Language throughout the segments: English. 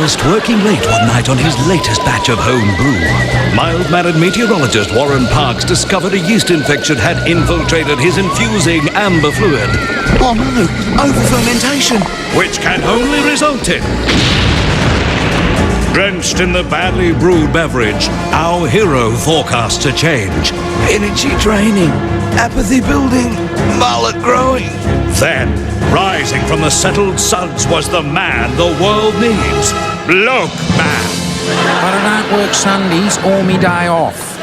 Whilst working late one night on his latest batch of home brew, mild-mannered meteorologist Warren Parks discovered a yeast infection had infiltrated his infusing amber fluid. Oh no, over-fermentation. Which can only result in... Drenched in the badly brewed beverage, our hero forecasts a change. Energy draining, apathy building, mullet growing. Then, rising from the settled suds was the man the world needs. Bloke Man. But I don't work Sundays or me day off.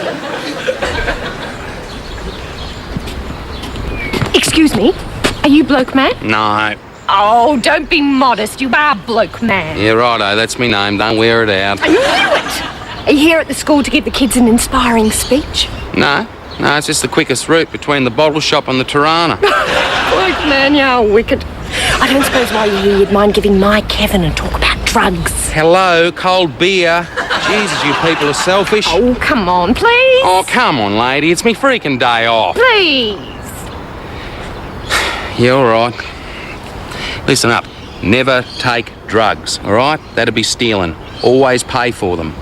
Excuse me, are you Bloke Man? No. Oh, don't be modest, you are Bloke Man. Yeah, righto, that's me name, don't wear it out. I knew it! Are you here at the school to give the kids an inspiring speech? No, it's just the quickest route between the bottle shop and the Tirana. Bloke Man, you're wicked. I don't suppose while you're here you'd mind giving my Kevin a talk about drugs. Hello, cold beer. Jesus, you people are selfish. Oh, come on, please. Oh, come on, lady, it's me freaking day off. Please. Yeah, all right. Listen up, never take drugs, all right? That'd be stealing. Always pay for them.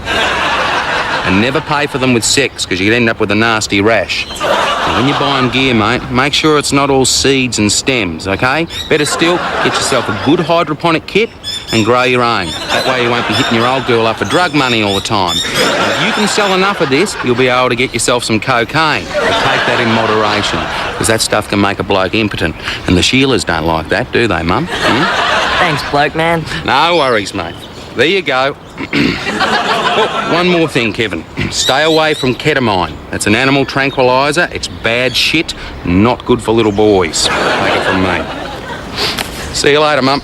And never pay for them with sex, because you'd end up with a nasty rash. And when you're buying gear, mate, make sure it's not all seeds and stems, okay? Better still, get yourself a good hydroponic kit and grow your own. That way you won't be hitting your old girl up for drug money all the time. And if you can sell enough of this, you'll be able to get yourself some cocaine. But take that in moderation, because that stuff can make a bloke impotent. And the Sheilas don't like that, do they, Mum? Thanks, Bloke Man. No worries, mate. There you go. Oh, one more thing, Kevin. Stay away from ketamine. That's an animal tranquilizer. It's bad shit, not good for little boys. Take it from me. See you later, Mum.